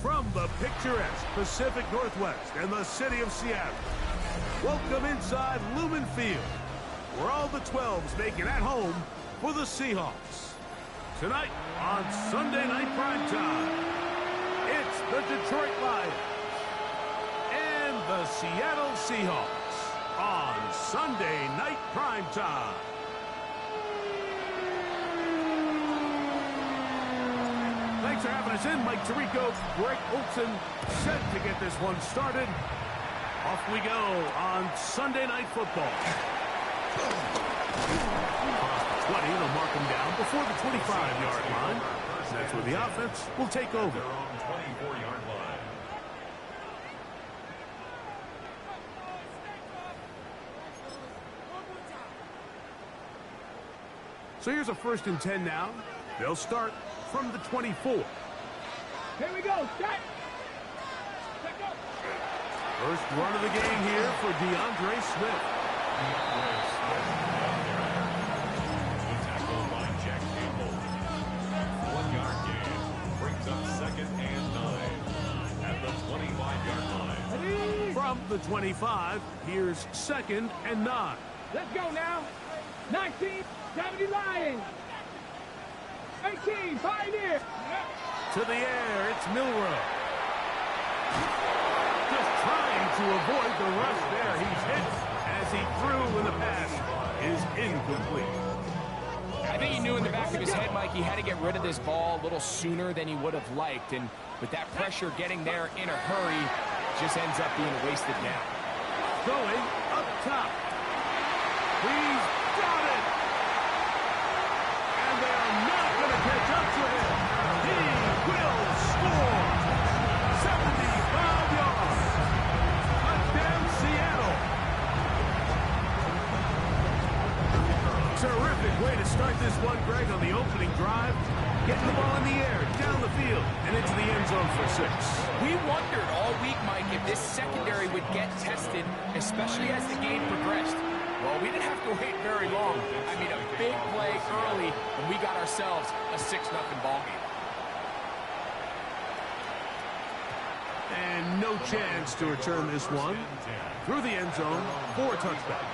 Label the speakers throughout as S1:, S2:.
S1: From the picturesque Pacific Northwest and the city of Seattle, welcome inside Lumen Field, where all the 12s make it at home for the Seahawks. Tonight on Sunday Night Primetime, it's the Detroit Lions and the Seattle Seahawks on Sunday Night Primetime. Thanks for having us in. Mike Tirico, Greg Olson, set to get this one started. Off we go on Sunday Night Football. Across the 20, they'll mark him down before the 25-yard line. That's where the offense will take over.
S2: 24-yard line.
S1: So here's a 1st and 10 now. They'll start from the 24.
S3: Here we go, set.
S1: First run of the game here for DeAndre Smith.
S2: Tackled by Jack Campbell. 1-yard gain brings up 2nd and 9 at the 25-yard line.
S1: From the 25, here's 2nd and 9.
S3: Let's go now. 1970 Lions. 18 Pioneer.
S1: To the air, it's Milrow. Just trying to avoid the rush there. He's hit as he threw when the pass is incomplete.
S4: I think he knew in the back of his head, Mike, he had to get rid of this ball a little sooner than he would have liked. And with that pressure getting there in a hurry, just ends up being a wasted down.
S1: Going up top. He's got it. And they are not going to catch up to him. He will score. 75 yards. Touchdown, Seattle. Terrific way to start this one, Greg, on the opening drive. Getting the ball in the air, down the field, and into the end zone for 6.
S4: We wondered all week, Mike, if this secondary would get tested, especially as the game progressed. Well, we didn't have to wait very long. I mean, a big play early, and we got ourselves a 6-0 ball game.
S1: And no chance to return this one. Through the end zone for a touchback.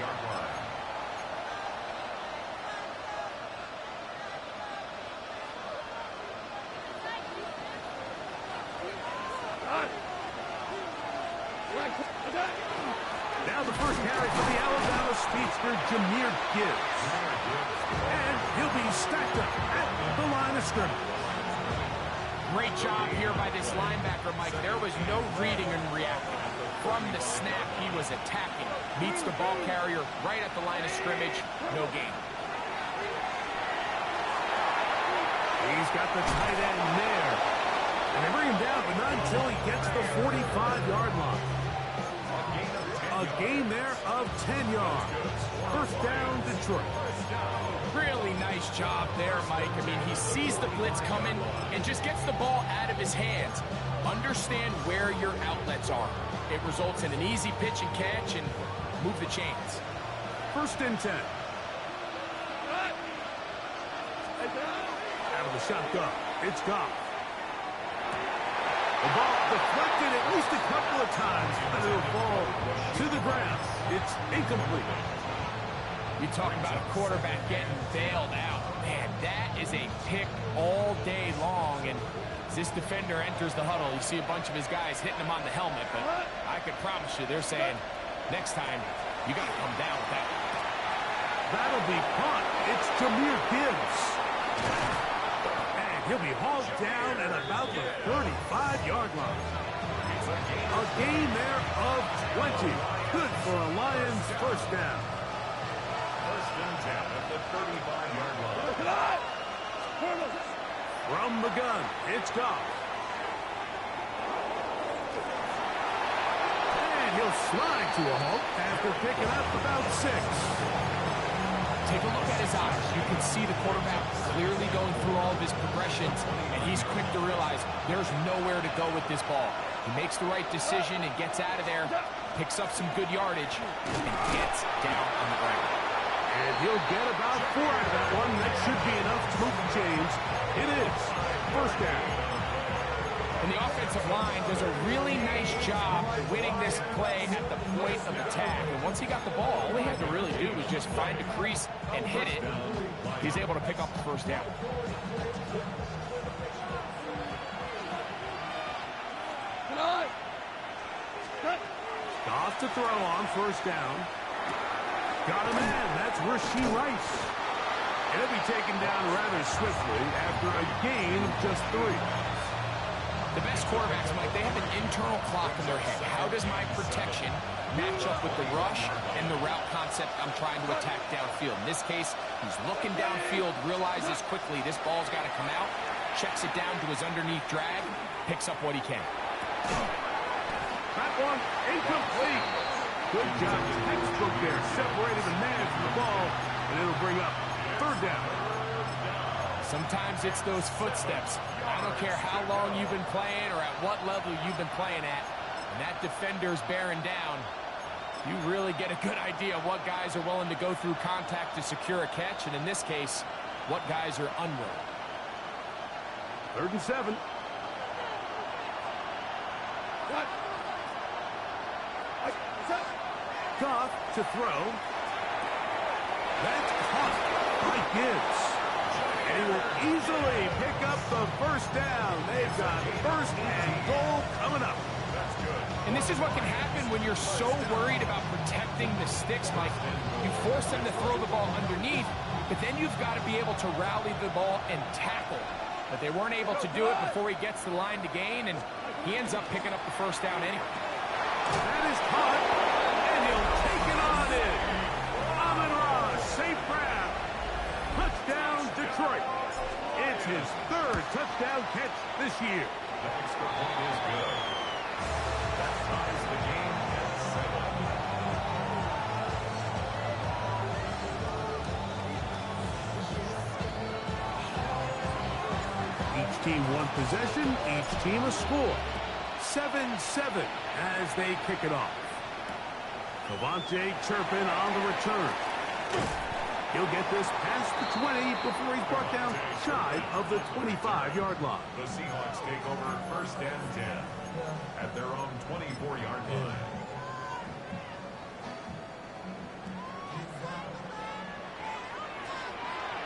S1: Now the first carry for the Alabama speedster, Jahmyr Gibbs. And he'll be stacked up at the line of scrimmage.
S4: Great job here by this linebacker, Mike. There was no reading and reacting. From the snap, he was attacking. Meets the ball carrier right at the line of scrimmage. No gain.
S1: He's got the tight end there. And they bring him down, but not until he gets the 45-yard line. A gain there of 10 yards. First down, Detroit.
S4: Really nice job there, Mike. I mean, he sees the blitz coming and just gets the ball out of his hands. Understand where your outlets are. It results in an easy pitch and catch and move the chains.
S1: 1st and 10. Out of the shotgun, it's Goff. The ball deflected at least a couple of times, and it'll fall to the ground. It's incomplete.
S4: You talking about a quarterback getting bailed out. Man, that is a pick all day long. And as this defender enters the huddle, you see a bunch of his guys hitting him on the helmet. But I could promise you they're saying, next time, you got to come down with that.
S1: That'll be punt. It's Jahmyr Gibbs. And he'll be hauled down at about the 35-yard line. A gain there of 20. Good for a Lions first down.
S2: 1st and 10 at the 35-yard line.
S1: From the gun, it's Goff. And he'll slide to a halt after picking up about 6.
S4: Take a look at his eyes. You can see the quarterback clearly going through all of his progressions, and he's quick to realize there's nowhere to go with this ball. He makes the right decision and gets out of there, picks up some good yardage, and gets down on the ground.
S1: And he'll get about 4 out of that one. That should be enough to move the chains. It is. First down.
S4: And the offensive line does a really nice job winning this play at the point of attack. And once he got the ball, all he had to really do was just find a crease and hit it. He's able to pick up the first down.
S1: Off to throw on first down. Got a man. That's Rasheed Rice. And he'll be taken down rather swiftly after a gain of just 3.
S4: The best quarterbacks, Mike, they have an internal clock in their head. How does my protection match up with the rush and the route concept I'm trying to attack downfield? In this case, he's looking downfield, realizes quickly this ball's got to come out, checks it down to his underneath drag, picks up what he can.
S1: That one incomplete. Good job. Textbook there. Separated the man from the ball, and it'll bring up 3rd down.
S4: Sometimes it's those footsteps. I don't care how long you've been playing or at what level you've been playing at. When that defender's bearing down, you really get a good idea of what guys are willing to go through contact to secure a catch, and in this case, what guys are unwilling.
S1: 3rd and 7. Goff to throw. That's caught by Gibbs. And he will easily pick up the first down. They've got 1st and goal coming up.
S2: That's good.
S4: And this is what can happen when you're so worried about protecting the sticks, Mike. You force them to throw the ball underneath, but then you've got to be able to rally the ball and tackle. But they weren't able to do it before he gets the line to gain, and he ends up picking up the first down anyway.
S1: That is caught, and he'll take it on in. Amon-Ra, safe grab. Touchdown, Detroit. It's his 3rd touchdown catch this year.
S2: The extra point is good. That ties the game at 7.
S1: Each team 1 possession, each team a score. 7-7 as they kick it off. Devontae Turpin on the return. He'll get this past the 20 before he's brought down shy of the 25-yard line.
S2: The Seahawks take over 1st and 10 at their own 24-yard line.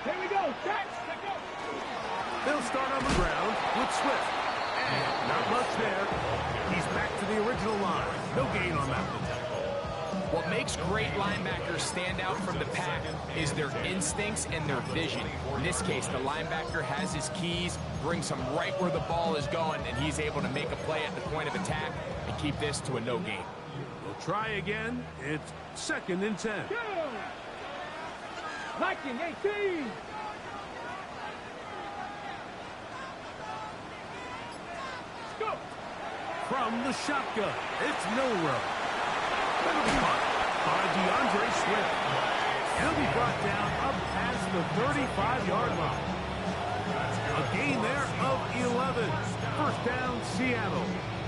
S3: Here we go. Set. Let go.
S1: They'll start on the ground with Swift. And not much there. He's back to the original line. No gain on that one.
S4: What makes great linebackers stand out from the pack is their instincts and their vision. In this case, the linebacker has his keys, brings him right where the ball is going, and he's able to make a play at the point of attack and keep this to a no gain.
S1: We'll try again. It's 2nd and 10.
S3: Go. Liking 18. Go.
S1: From the shotgun, it's Milrow. That'll be caught by DeAndre Swift. He'll be brought down up past the 35-yard line. A gain there of 11. 1st down, Seattle.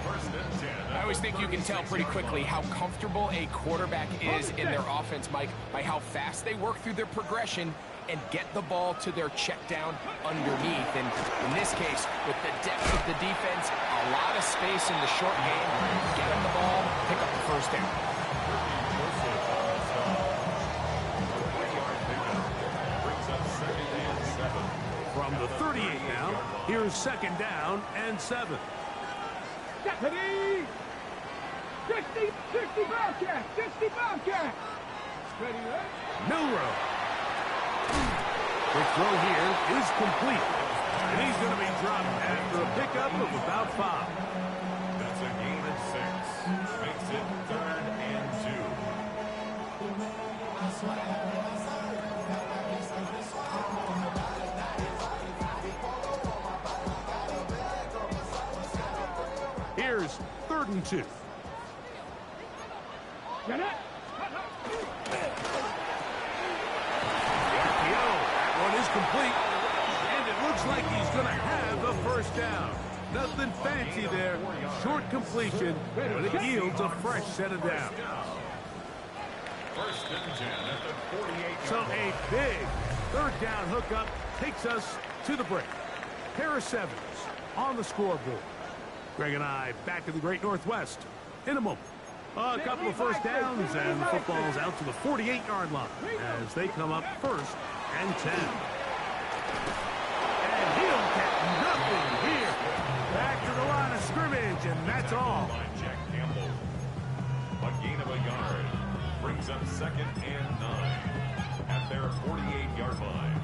S2: 1st and 10.
S4: I always think you can tell pretty quickly how comfortable a quarterback is in their offense, Mike, by how fast they work through their progression and get the ball to their check down underneath. And in this case, with the depth of the defense, a lot of space in the short game, get them the ball, pick up the first down.
S1: From the 38 now, here's 2nd down and 7.
S3: Deputy. 60 Bobcat. 60 Bobcat. Ready, right?
S1: Milrow. The throw here is complete. And he's going to be dropped after a pickup of about 5.
S2: That's a gain of 6. Makes it 3rd and
S1: 2. Here's 3rd and 2.
S3: Get it.
S1: That one is complete. And it looks like he's going to have the first down. Nothing fancy there. Short completion, but it yields a fresh set of downs.
S2: 1st and 10 at the 48.
S1: So a big 3rd down hookup takes us to the break. Harris Evans on the scoreboard. Greg and I back in the Great Northwest in a moment. A couple of first downs, and the football's out to the 48-yard line as they come up 1st and 10. And he'll get nothing here. Back to the line of scrimmage, and that's all.
S2: Jack Campbell. A gain of a yard. Brings up 2nd and 9 at their 48-yard line.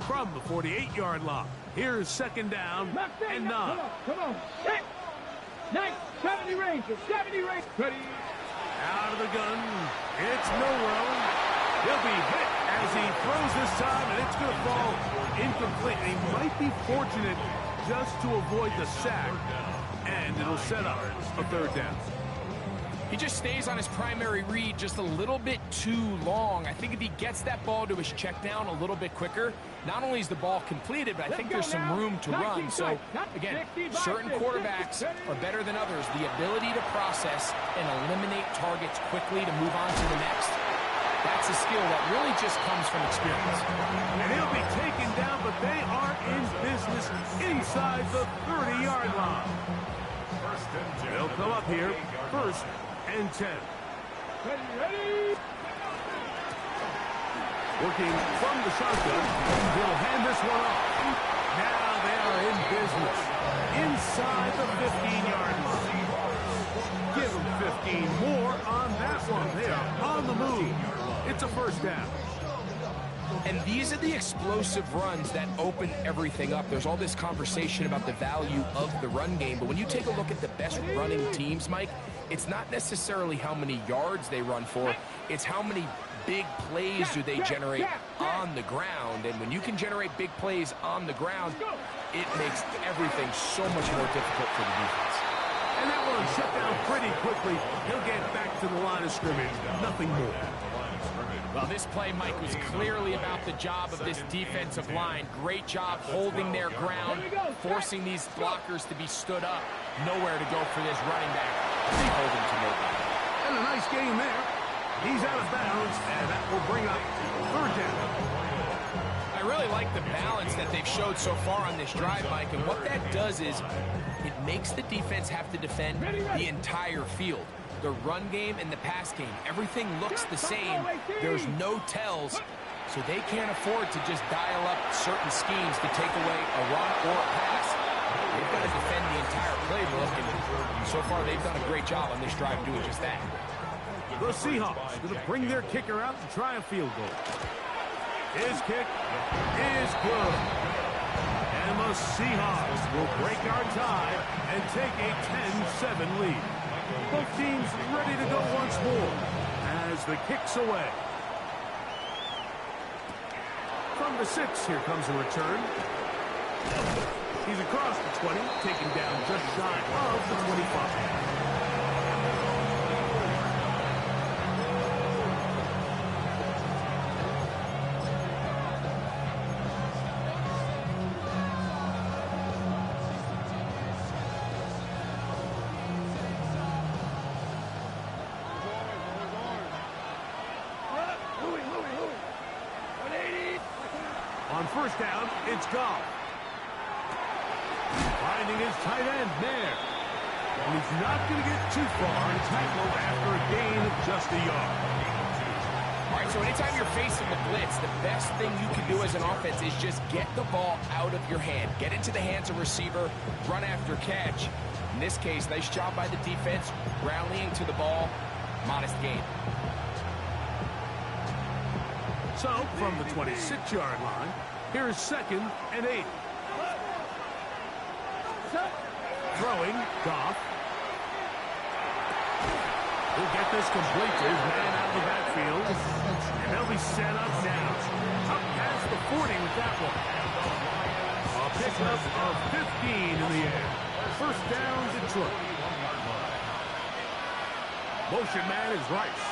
S1: From the 48-yard line, here's 2nd down and 9.
S3: Come on. 6, 9, 70 Rangers. 70 Rangers. Ready.
S1: Out of the gun, it's Milrow. He'll be hit as he throws this time, and it's going to fall incomplete. He might be fortunate just to avoid the sack, and it'll set up a 3rd down.
S4: He just stays on his primary read just a little bit too long. I think if he gets that ball to his check down a little bit quicker, not only is the ball completed, but I think there's some room to run. So, again, certain quarterbacks are better than others. The ability to process and eliminate targets quickly to move on to the next, that's a skill that really just comes from experience.
S1: And he'll be taken down, but they are in business inside the 30-yard line. They'll come up here 1st and 10.
S3: Ready.
S1: Working from the shotgun, he'll hand this one off. Now they are in business inside the 15-yard line. Give them 15 more on that one. They are on the move. It's a 1st down.
S4: And these are the explosive runs that open everything up. There's all this conversation about the value of the run game, but when you take a look at the best running teams, Mike, it's not necessarily how many yards they run for, it's how many big plays do they generate on the ground. And when you can generate big plays on the ground, it makes everything so much more difficult for the defense.
S1: And that one shut down pretty quickly. He'll get back to the line of scrimmage. Nothing more.
S4: Well, this play, Mike, was clearly about the job of this defensive line. Great job holding their ground, forcing these blockers to be stood up. Nowhere to go for this running back. They hold him to nobody.
S1: And a nice game there. He's out of bounds, and that will bring up 3rd down.
S4: I really like the balance that they've showed so far on this drive, Mike, and what that does is it makes the defense have to defend the entire field. The run game and the pass game, everything looks the same. There's no tells, so they can't afford to just dial up certain schemes to take away a run or a pass. They've got to defend the entire playbook, and so far they've done a great job on this drive doing just that.
S1: The Seahawks going to bring their kicker out and try a field goal. His kick is good. And the Seahawks will break our tie and take a 10-7 lead. Both teams ready to go once more as the kick's away. From the 6, here comes a return. He's across the 20, taken down just shy of the 25. On 1st down, it's Goff. Finding his tight end there. And he's not going to get too far and tackled after a gain of just a yard.
S4: All right, so anytime you're facing the blitz, the best thing you can do as an offense is just get the ball out of your hand. Get into the hands of receiver, run after catch. In this case, nice job by the defense, rallying to the ball, modest gain.
S1: So, from the 26-yard line, here's 2nd and 8. Throwing, Goff. He'll get this complete to his man out of the backfield. And they'll be set up now. Up past the 40 with that one. A pickup of 15 in the air. 1st down, Detroit. Motion man is Rice.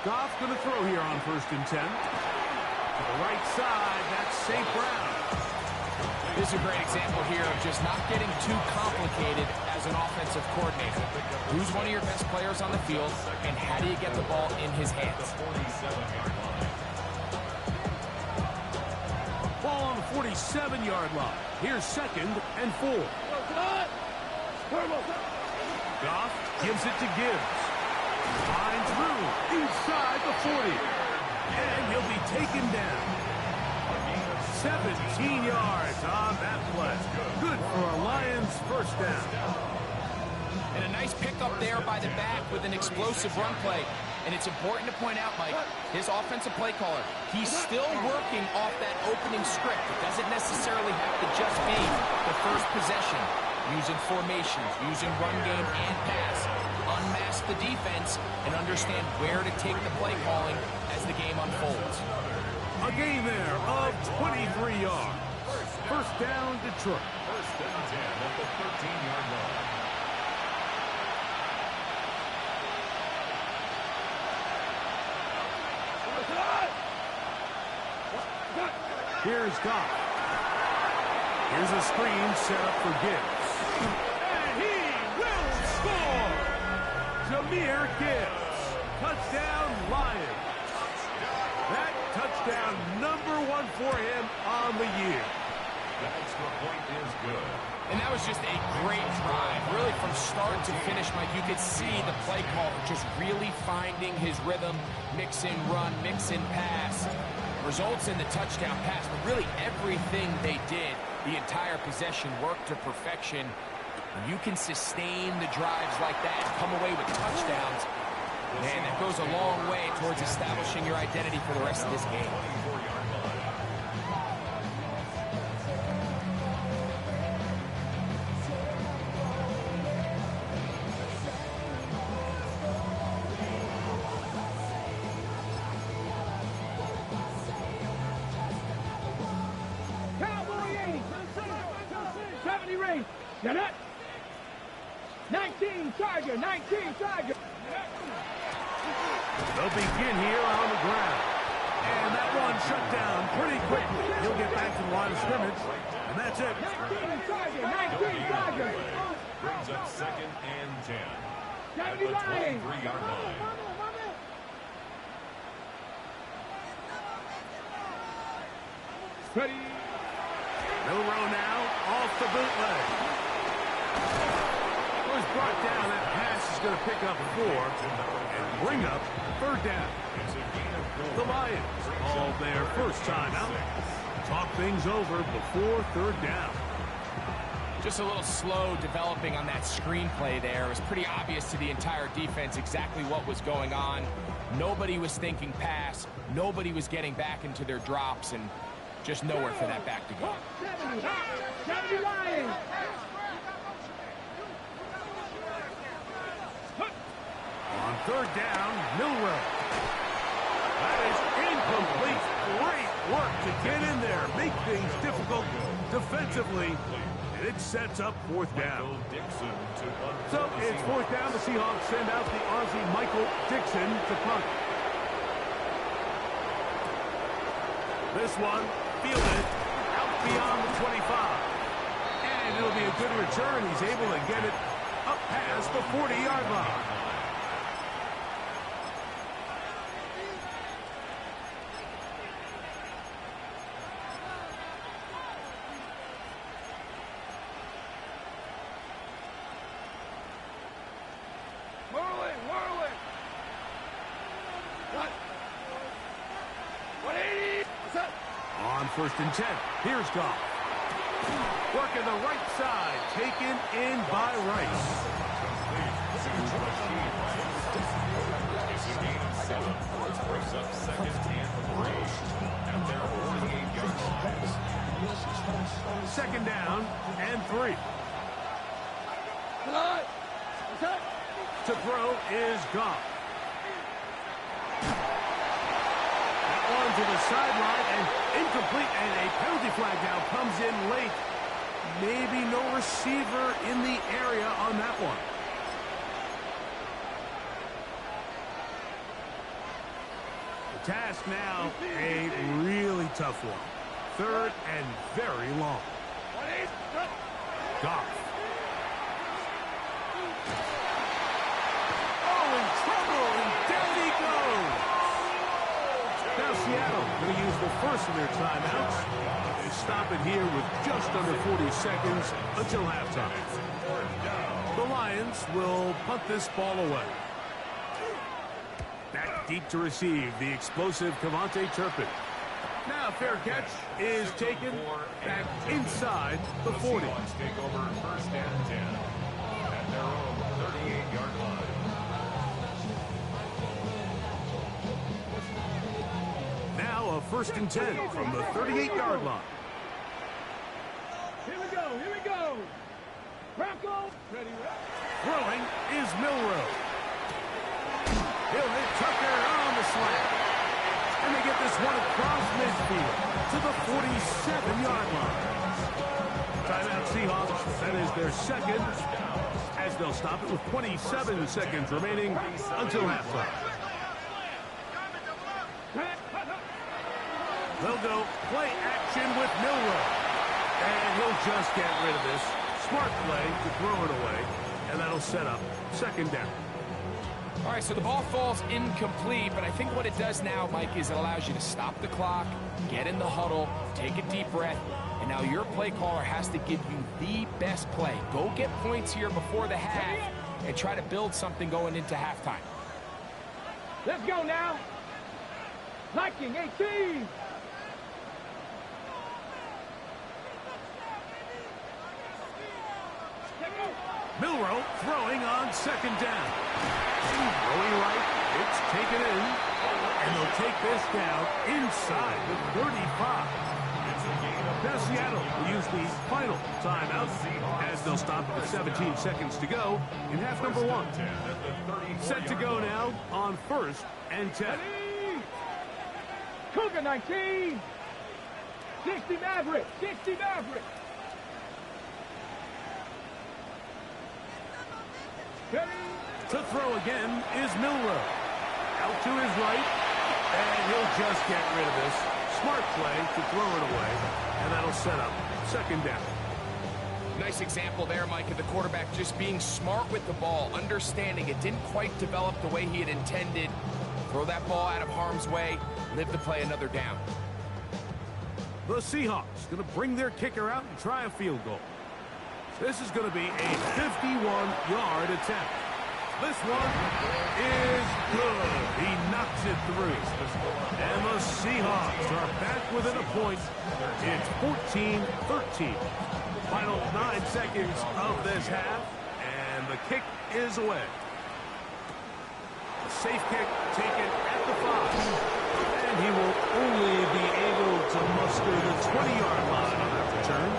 S1: Goff going to throw here on 1st and 10. To the right side, that's St. Brown.
S4: This is a great example here of just not getting too complicated as an offensive coordinator. Who's one of your best players on the field, and how do you get the ball in his hands?
S1: Ball on the 47-yard line. Here's 2nd and 4. Goff gives it to Gibbs. Finds room inside the 40. And he'll be taken down. 17 yards on that play. Good for a Lions first down.
S4: And a nice pickup there by the back with an explosive run play. And it's important to point out, Mike, his offensive play caller, he's still working off that opening script. It doesn't necessarily have to just be the first possession. Using formations, using run game and pass. Unmask the defense and understand where to take the play calling as the game unfolds.
S1: A gain there of 23 yards. First down, Detroit.
S2: First and 10 at the 13-yard line.
S1: Here's Goff. Here's a screen set up for Gibbs. And he will score! Jahmyr Gibbs. Touchdown, Lions. That touchdown #1 for him on the year.
S2: The extra point is good.
S4: And that was just a great drive. Really from start to finish, Mike, you could see the play call just really finding his rhythm. Mix in run, mix in pass. Results in the touchdown pass, but really everything they did, the entire possession worked to perfection. When you can sustain the drives like that and come away with touchdowns, man, that goes a long way towards establishing your identity for the rest of this game.
S3: Cowboy 80. 70 range. Get it. 19 Charger. 19 Charger.
S1: They'll begin here on the ground. And that one shut down pretty quickly. He'll get back to the line of scrimmage. And that's it.
S3: 19 Charger. 19 Charger.
S2: Brings up 2nd and 10 at
S3: 70
S2: the
S3: line.
S2: 23-yard line.
S3: Ready.
S1: Milrow now off the bootleg. Was brought down. That pass is going to pick up 4 and bring up 3rd down. The Lions called their first timeout. Talk things over before 3rd down.
S4: Just a little slow developing on that screenplay there. It was pretty obvious to the entire defense exactly what was going on. Nobody was thinking pass. Nobody was getting back into their drops, and just nowhere for that back to go.
S3: 70 Lions.
S1: On 3rd down, Milrow. That is incomplete. Great work to get in there, make things difficult defensively, and it sets up 4th down. So it's 4th down. The Seahawks send out the Aussie Michael Dixon to punt. This one fielded out beyond the 25. And it'll be a good return. He's able to get it up past the 40-yard line.
S3: Whirling. What? 180. What's up?
S1: On 1st and 10, here's Goff. Working the right side, taken in by Rice.
S2: Brings up 2nd and 3 at their 48-yard line.
S1: 2nd down and 3.
S3: What's up?
S1: To throw is Goff. That one to the sideline and incomplete, and a penalty flag now comes in late. Maybe no receiver in the area on that one. The task now, a really tough one. 3rd and very long. Goff. Oh, in trouble, and down he goes. Now Seattle going to use the first of their timeouts. They stop it here with just under 40 seconds until halftime. The Lions will punt this ball away. Back deep to receive the explosive Cavante Turpin. Now fair catch is taken back inside the 40.
S2: Take over first and 10 at their own 38-yard line.
S1: Now a first and 10 from the 38-yard line.
S3: Here we go, here we go. Bronco, ready,
S1: Throwing is Milroe. He'll hit Tucker on the slant. And they get this one across midfield to the 47-yard line. Timeout Seahawks. That is their second, as they'll stop it with 27 seconds remaining until halftime. They'll go play action with Milroe. And he'll just get rid of this. Smart play to throw it away. And that'll set up second down.
S4: All right, so the ball falls incomplete, but I think what it does now, Mike, is it allows you to stop the clock, get in the huddle, take a deep breath, and now your play caller has to give you the best play. Go get points here before the half and try to build something going into halftime.
S3: Let's go now. Liking 18.
S1: Milroe throwing on second down. Throwing right, it's taken in, and they'll take this down inside the 35. Now Seattle will use the final timeout as they'll stop with 17 seconds to go in half number one. Set to go now on first and 10.
S3: Cougar 19. 60 Maverick, 60 Maverick.
S1: To throw again is Milroe. Out to his right, and he'll just get rid of this. Smart play to throw it away, and that'll set up second down.
S4: Nice example there, Mike, of the quarterback just being smart with the ball, understanding it didn't quite develop the way he had intended. Throw that ball out of harm's way, live to play another down.
S1: The Seahawks going to bring their kicker out and try a field goal. This is going to be a 51-yard attempt. This one is good. He knocks it through. And the Seahawks are back within a point. It's 14-13. Final 9 seconds of this half, and the kick is away. A safe kick taken at the 5. And he will only be able to muster the 20-yard line on that return.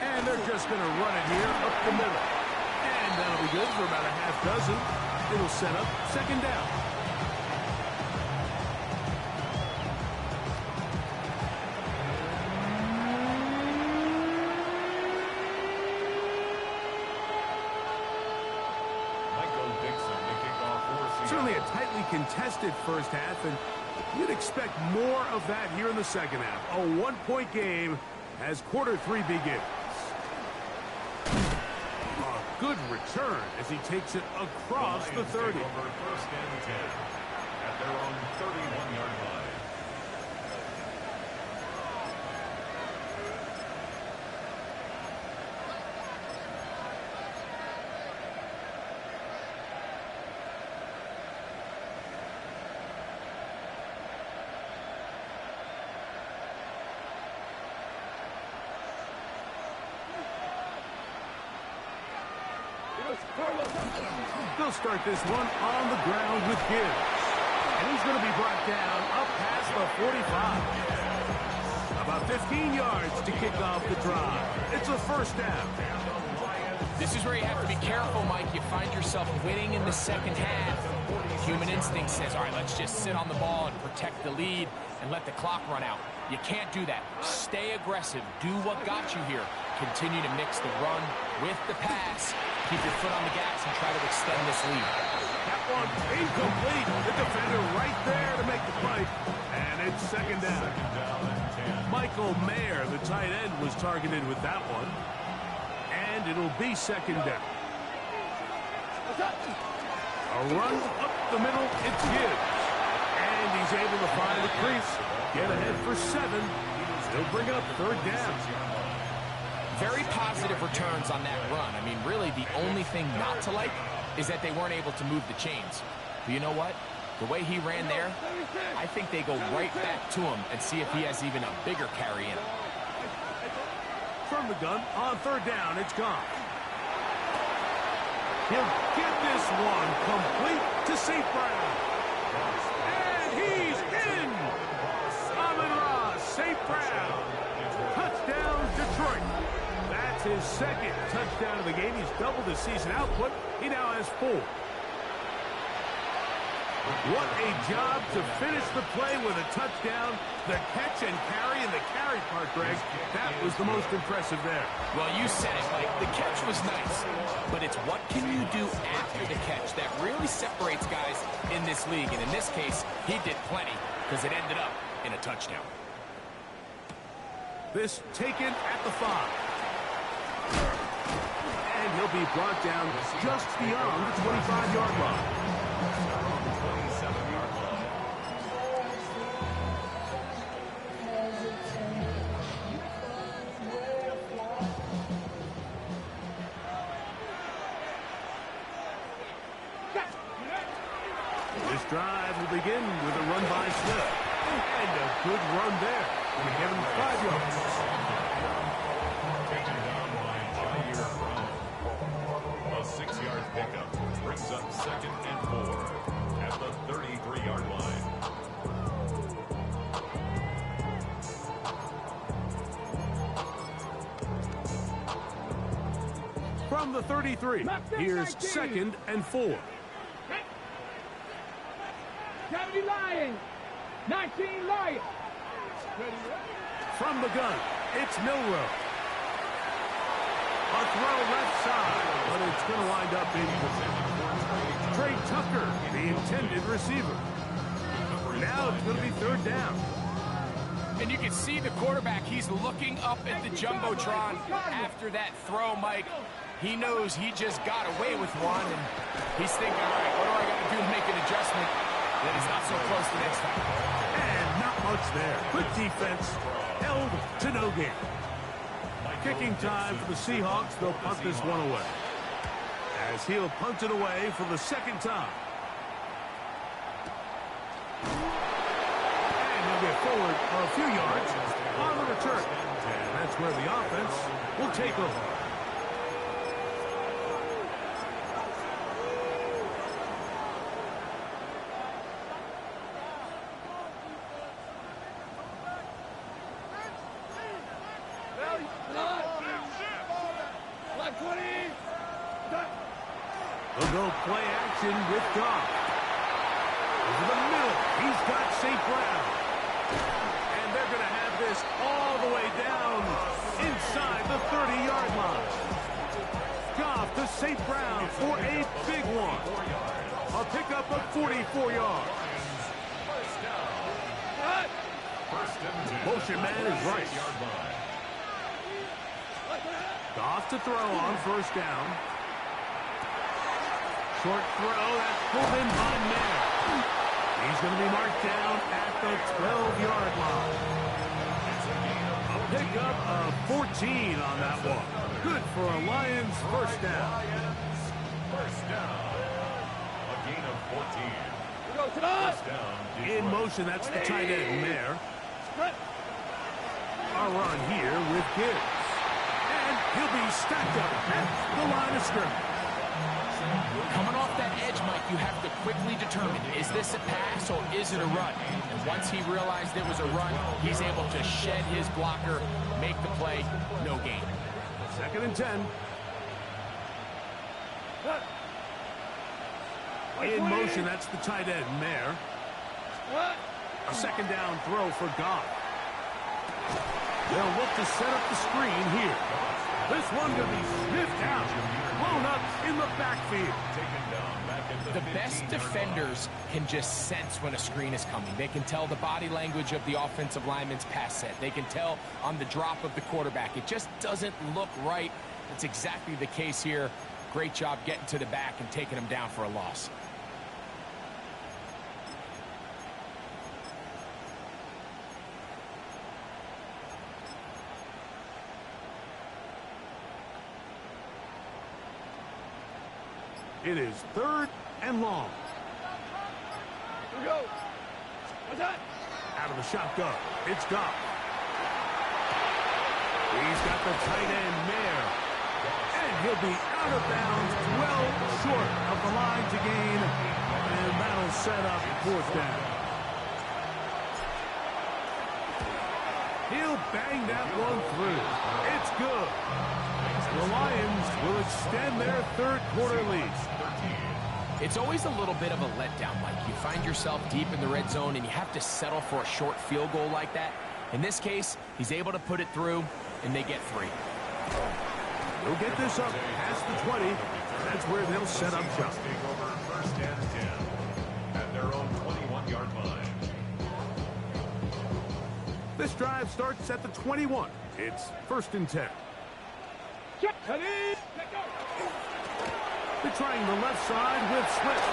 S1: And they're just going to run it here up the middle. And that'll be good for about a half dozen. It'll set up second down. Certainly a tightly contested first half, and you'd expect more of that here in the second half. A one-point game as quarter 3 begins. A good return as he takes it across the 30.
S2: First and 10 at their own 31-yard line.
S1: They'll start this one on the ground with Gibbs. And he's going to be brought down up past the 45. About 15 yards to kick off the drive. It's a first down.
S4: This is where you have to be careful, Mike. You find yourself winning in the second half. Human instinct says, all right, let's just sit on the ball and protect the lead and let the clock run out. You can't do that. Stay aggressive. Do what got you here. Continue to mix the run with the pass. Keep your foot on the gas and try to extend this lead.
S1: That one incomplete. The defender right there to make the play. And it's second down. Michael Mayer, the tight end, was targeted with that one. And it'll be second down. A run up the middle, it's Gibbs. And he's able to find the crease. Get ahead for 7. He'll bring up third down.
S4: Very positive returns on that run. I mean, really, the only thing not to like is that they weren't able to move the chains. But you know what? The way he ran there, I think they go right back to him and see if he has even a bigger carry in him.
S1: From the gun, on third down, it's gone. He'll get this one complete to St. Brown. And he's in! Amon-Ra St. Brown. Touchdown, Detroit. That's his second touchdown of the game. He's doubled his season output. He now has 4. What a job to finish the play with a touchdown. The catch and carry, and the carry part, Greg, that was the most impressive there.
S4: Well, you said it, Mike. The catch was nice, but it's what can you do after the catch that really separates guys in this league. And in this case, he did plenty because it ended up in a touchdown.
S1: This taken at the 5. And he'll be brought down just beyond the 25-yard line. This drive will begin with a run by Smith. And a good run there. Going to give him 5 yards.
S2: Taken down by Jair Brown. A 6-yard pickup brings up 2nd and 4 at the 33-yard line.
S1: From the 33, here's 2nd and 4.
S3: 70 Lions. 19 Lions.
S1: From the gun, it's Milrow. A throw left side, but it's going to wind up incomplete. Trey Tucker, the intended receiver. Now it's going to be third down.
S4: And you can see the quarterback, he's looking up at the Jumbotron after that throw, Mike. He knows he just got away with one, and he's thinking, all right, what do I got to do to make an adjustment that he's not so close the next time?
S1: And not much there. Good defense, held to no gain. Kicking time for the Seahawks. They'll punt this one away. As he'll punt it away for the second time. And he'll get forward a few yards on the return. And that's where the offense will take over. They'll go play action with Goff. Over the middle, he's got St. Brown. And they're going to have this all the way down inside the 30-yard line. Goff to St. Brown for a big one. A pickup of 44 yards. Motion man is right. Goff to throw on first down. Short throw, that's pulled in by Mayer. He's going to be marked down at the 12-yard line. A pickup of 14 on that one. Good for a Lions first down.
S2: First down. A gain of 14. First down.
S1: In motion, that's the tight end, Mayer. A run here with Gibbs. And he'll be stacked up at the line of scrimmage.
S4: Coming off that edge, Mike, you have to quickly determine, is this a pass or is it a run? And once he realized it was a run, he's able to shed his blocker, make the play, no gain.
S1: 2nd and 10. In motion, that's the tight end, Mayer. A second down throw for Goff. They'll look to set up the screen here. This one going to be sniffed out, blown up in the backfield.
S4: The best defenders can just sense when a screen is coming. They can tell the body language of the offensive lineman's pass set. They can tell on the drop of the quarterback. It just doesn't look right. That's exactly the case here. Great job getting to the back and taking him down for a loss.
S1: It is 3rd and long.
S3: Here we go. What's that?
S1: Out of the shotgun, it's Goff. He's got the tight end, Mayer. And he'll be out of bounds, well short of the line to gain. And that'll set up 4th down. He'll bang that one through. It's good. The Lions will extend their 3rd quarter lead.
S4: It's always a little bit of a letdown, Mike. You find yourself deep in the red zone and you have to settle for a short field goal like that. In this case, he's able to put it through, and they get 3.
S1: They'll get this up past the 20. That's where they'll set up shop.
S2: Over 1st and 10 at their own 21-yard line.
S1: This drive starts at the 21. It's 1st and 10. They're trying the left side with Swift.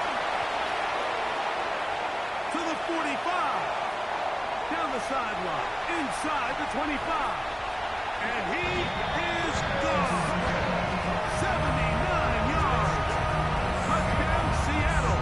S1: To the 45. Down the sideline. Inside the 25. And he is gone. 79 yards. Touchdown, Seattle.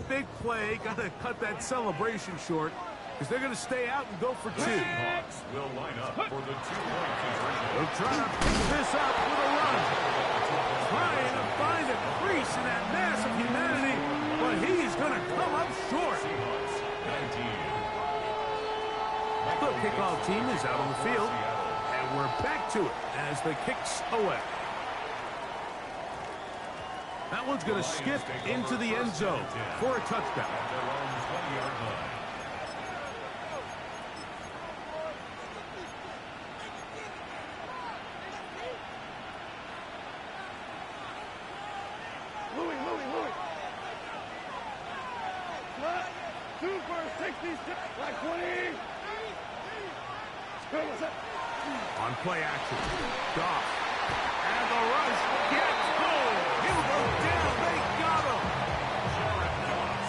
S1: Big play, got to cut that celebration short because they're going to stay out and go for 2.
S2: Seahawks will line up for the 2-point conversion.
S1: They'll try to pick this up with a run. Trying to find a crease in that mass of humanity, but he's going to come up short.
S2: Seahawks 19.
S1: The kickoff team is out on the field, and we're back to it as the kick's away. That one's going to skip into the end zone for a touchdown.
S2: At their own 20-yard line.
S3: Louis. What? 2 first, take these like 20.
S1: On play action, Goff. And the rush gets home. He'll go down. They got him.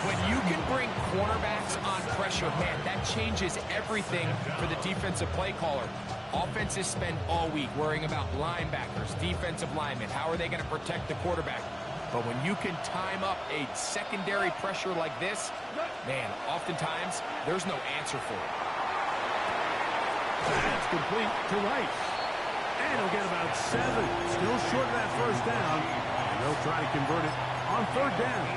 S4: When you can bring cornerbacks on pressure, man, that changes everything for the defensive play caller. Offenses spend all week worrying about linebackers, defensive linemen. How are they going to protect the quarterback? But when you can time up a secondary pressure like this, man, oftentimes there's no answer for it.
S1: That's complete to Rice. And he'll get about 7. Still short of that 1st down. And they'll try to convert it on 3rd down.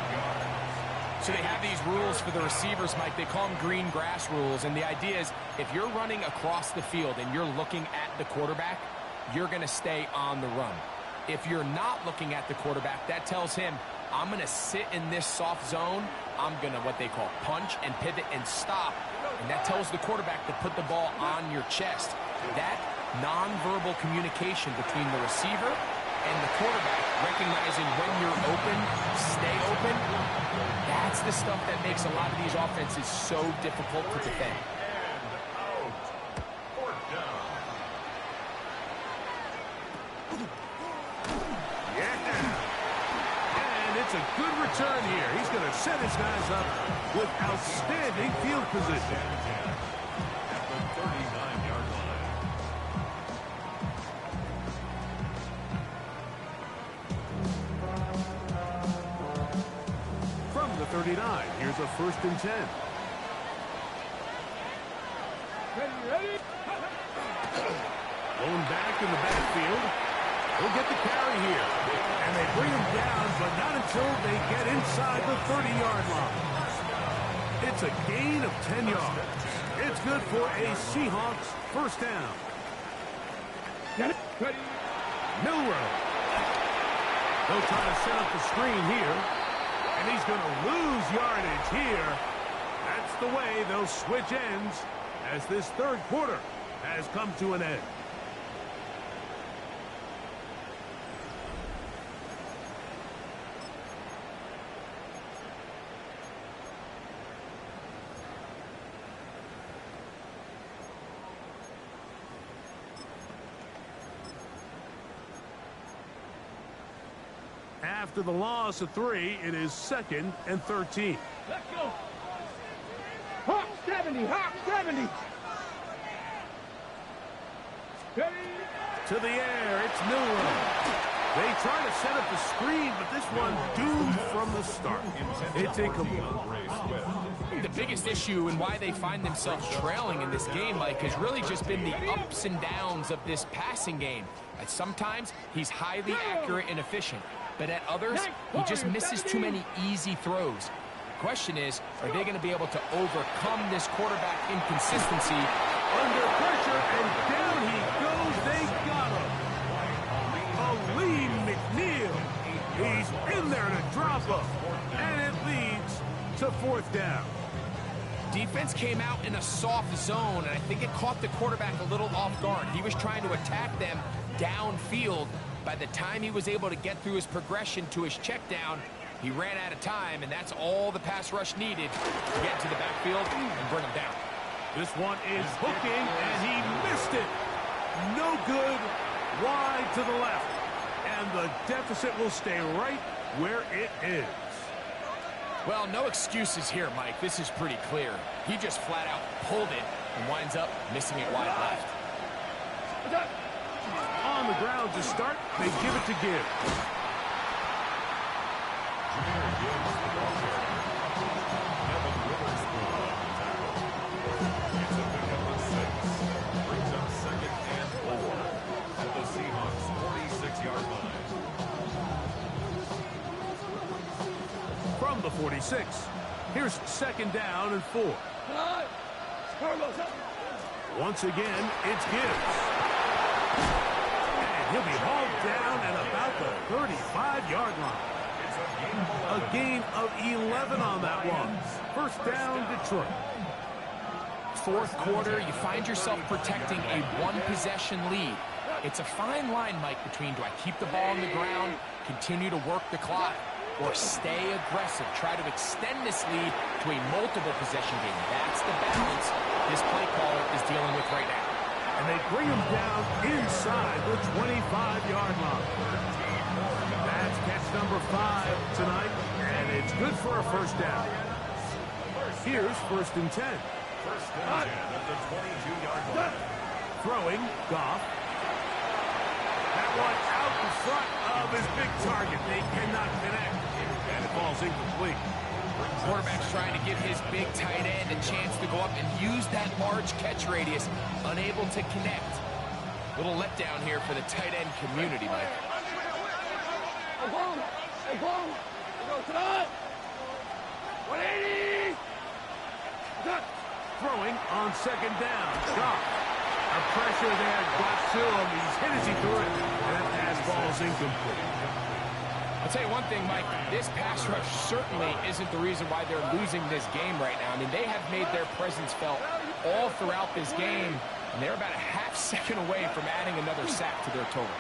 S4: So they have these rules for the receivers, Mike. They call them green grass rules. And the idea is if you're running across the field and you're looking at the quarterback, you're going to stay on the run. If you're not looking at the quarterback, that tells him, I'm going to sit in this soft zone. I'm going to what they call punch and pivot and stop. And that tells the quarterback to put the ball on your chest. That nonverbal communication between the receiver and the quarterback, recognizing when you're open, stay open, that's the stuff that makes a lot of these offenses so difficult to defend.
S1: A good return here. He's going to set his guys up with outstanding field position.
S2: At the 39-yard line.
S1: From the 39, here's a 1st and 10.
S3: Ready?
S1: Going back in the backfield. He'll get the carry here. And they bring him down, but not until they get inside the 30-yard line. It's a gain of 10 yards. It's good for a Seahawks first down. Milrow. They'll try to set up the screen here. And he's going to lose yardage here. That's the way they'll switch ends as this third quarter has come to an end. After the loss of 3, it is 2nd and 13.
S3: Let's go. Hawk 70, Hawk 70. Ready?
S1: To the air, it's Milrow. They try to set up the screen, but this one doomed from the start. It's incomplete.
S4: The biggest issue and why they find themselves trailing in this game, Mike, has really just been the ups and downs of this passing game. And sometimes he's highly accurate and efficient, but at others, he just misses too many easy throws. The question is, are they going to be able to overcome this quarterback inconsistency?
S1: Under pressure, and down he goes. They got him. Aleem McNeil. He's in there to drop him. And it leads to 4th down.
S4: Defense came out in a soft zone, and I think it caught the quarterback a little off guard. He was trying to attack them downfield. By the time he was able to get through his progression to his check down, he ran out of time, and that's all the pass rush needed to get to the backfield and bring him down.
S1: This one is hooking, and he missed it. No good, wide to the left. And the deficit will stay right where it is.
S4: Well, no excuses here, Mike. This is pretty clear. He just flat out pulled it and winds up missing it wide left.
S1: On the ground to start, they give it to Gibbs.
S2: It's a pickup of 6. Brings up 2nd and 4 at the Seahawks' 46-yard line.
S1: From the 46, here's 2nd down and 4. Once again, it's Gibbs. And he'll be hauled down at about the 35-yard line. A gain of 11 on that one. First down, Detroit.
S4: Fourth quarter, you find yourself protecting a one-possession lead. It's a fine line, Mike, between do I keep the ball on the ground, continue to work the clock, or stay aggressive, try to extend this lead to a multiple-possession game. That's the balance this play caller is dealing with right now.
S1: And they bring him down inside the 25-yard line. That's catch number 5 tonight, and it's good for a first down. Here's 1st and 10.
S2: First and 10 at the 22-yard line.
S1: Throwing, Goff. That one out in front of his big target. They cannot connect, and it falls incomplete.
S4: Quarterback's trying to give his big tight end a chance to go up and use that large catch radius, unable to connect. Little letdown here for the tight end community, Mike.
S3: Go, 180.
S1: Throwing on 2nd down. Goff. A pressure there got to him. He's hit as he threw it, and that pass ball's incomplete.
S4: I'll tell you one thing, Mike, this pass rush certainly isn't the reason why they're losing this game right now. I mean, they have made their presence felt all throughout this game, and they're about a half second away from adding another sack to their total.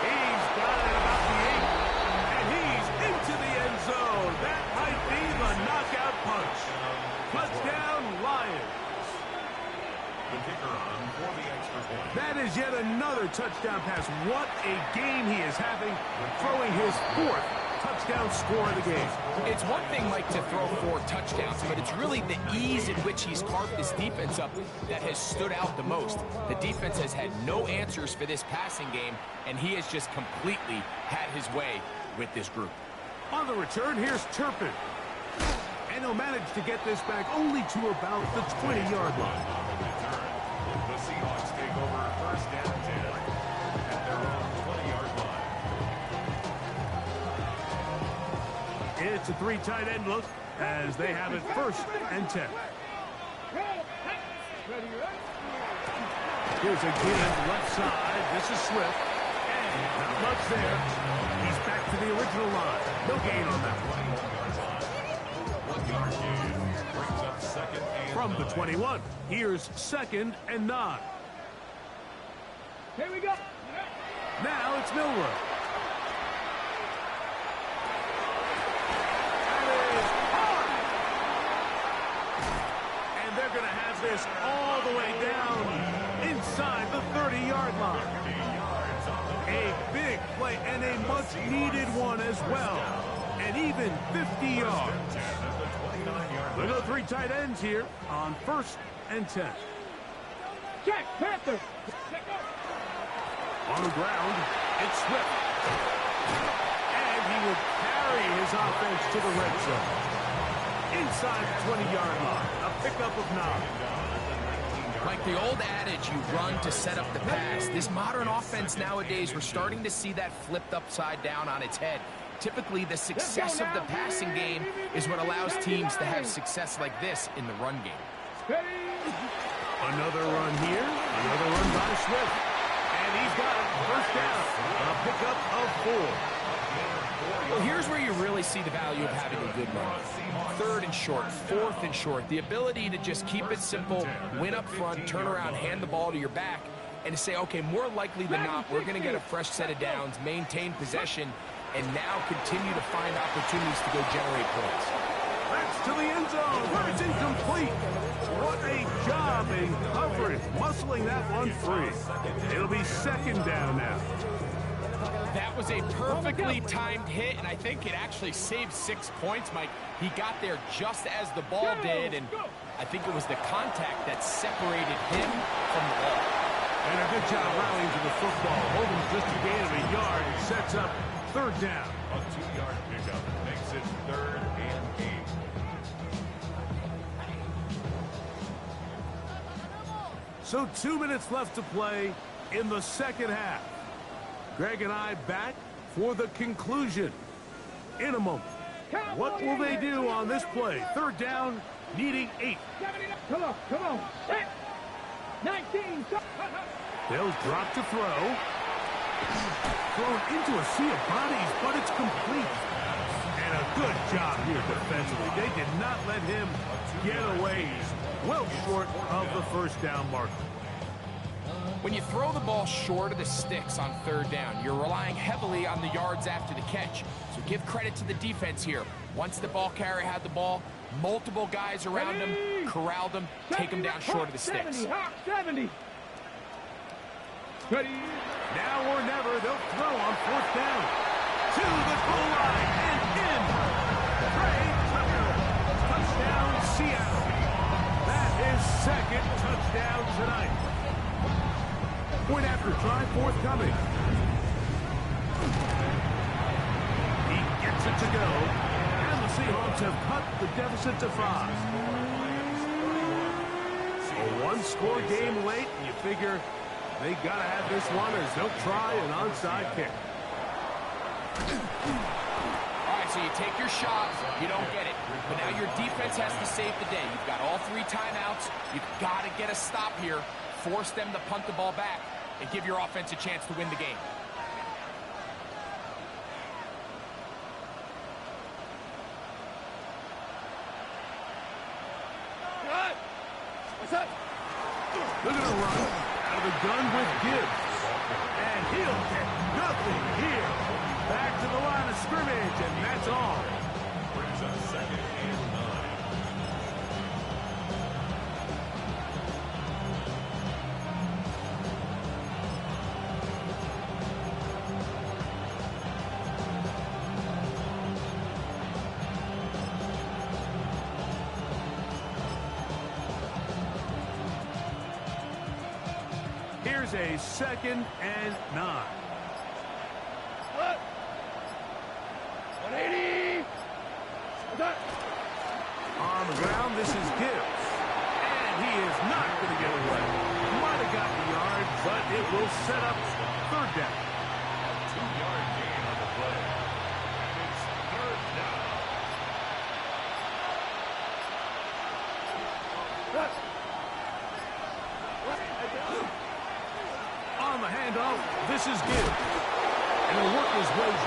S1: He's got it about the 8, and he's into the end zone. That might be the knockout punch. Touchdown, Lions.
S2: The kicker on for the extra point.
S1: That is yet another touchdown pass. What a game he is having, throwing his 4th touchdown score of the game.
S4: It's one thing, Mike, to throw 4 touchdowns, but it's really the ease in which he's carved this defense up that has stood out the most. The defense has had no answers for this passing game, and he has just completely had his way with this group.
S1: On the return, here's Turpin. And he'll manage to get this back only to about the 20-yard line. It's a 3 tight end look as they have it 1st and 10. Here's a give left side. This is Swift. And not much there. He's back to the original line. No gain on that one.
S2: 1 yard gain. Brings up 2nd and
S1: From the
S2: 9.
S1: 21, here's 2nd and 9.
S3: Here we go.
S1: Now it's Milrow. And they're going to have this all the way down inside the 30-yard line. A big play and a much-needed one as well. And even 50 yards. We'll go 3 tight ends here on 1st and 10.
S3: Check, Panther.
S1: On the ground, it's Swift. And he will carry his offense to the red zone. Inside the 20-yard line, a pickup of 9.
S4: Like the old adage, you run to set up the pass. This modern offense nowadays, we're starting to see that flipped upside down on its head. Typically, the success of the passing game is what allows teams to have success like this in the run game.
S1: Another run here, another run by Swift. And he's got it, 1st down, a pickup of 4.
S4: Well, here's where you really see the value of having a good run. 3rd and short, 4th and short. The ability to just keep it simple, win up front, turn around, hand the ball to your back, and to say, okay, more likely than not, we're going to get a fresh set of downs, maintain possession, and now continue to find opportunities to go generate points.
S1: That's to the end zone, where it's incomplete. What a job in coverage, muscling that one free. It'll be 2nd down now.
S4: That was a perfectly timed hit, and I think it actually saved 6 points, Mike. He got there just as the ball did, and I think it was the contact that separated him from the ball.
S1: And a good job rallying to the football. Holding just a gain of a yard. It sets up 3rd down.
S2: A 2-yard pickup makes it 3rd and 8.
S1: So 2 minutes left to play in the 2nd half. Greg and I back for the conclusion in a moment. What will they do on this play? 3rd down, needing 8.
S3: Come on, come on. 19.
S1: They'll drop to throw. Thrown into a sea of bodies, but it's complete. And a good job here defensively. They did not let him get away. He's well short of the 1st down marker.
S4: When you throw the ball short of the sticks on 3rd down, you're relying heavily on the yards after the catch. So give credit to the defense here. Once the ball carrier had the ball, multiple guys around him, corralled him, take him down short of the sticks.
S3: 70. Ready.
S1: Now or never, they'll throw on 4th down. To the goal line and in. Trey Tucker. Touchdown, Seattle. That is 2nd touchdown tonight. Point after try, 4th coming. He gets it to go. And the Seahawks have cut the deficit to 5. A 1-score game late, and you figure they got to have this one as they'll try an onside kick.
S4: All right, so you take your shot, you don't get it. But now your defense has to save the day. You've got all 3 timeouts. You've got to get a stop here, force them to punt the ball back, and give your offense a chance to win the game.
S1: Look at him run out of the gun with Gibbs. And he'll get nothing here. Back to the line of scrimmage, and that's all.
S2: Brings up 2nd and 9.
S1: Here's a 2nd and 9.
S3: 180.
S1: On the ground, this is Gibbs. And he is not going to get away. Might have got the yard, but it will set up 3rd down.
S2: A 2-yard gain on the play. And it's 3rd down.
S1: On the handoff, this is Gibbs. And he'll work his way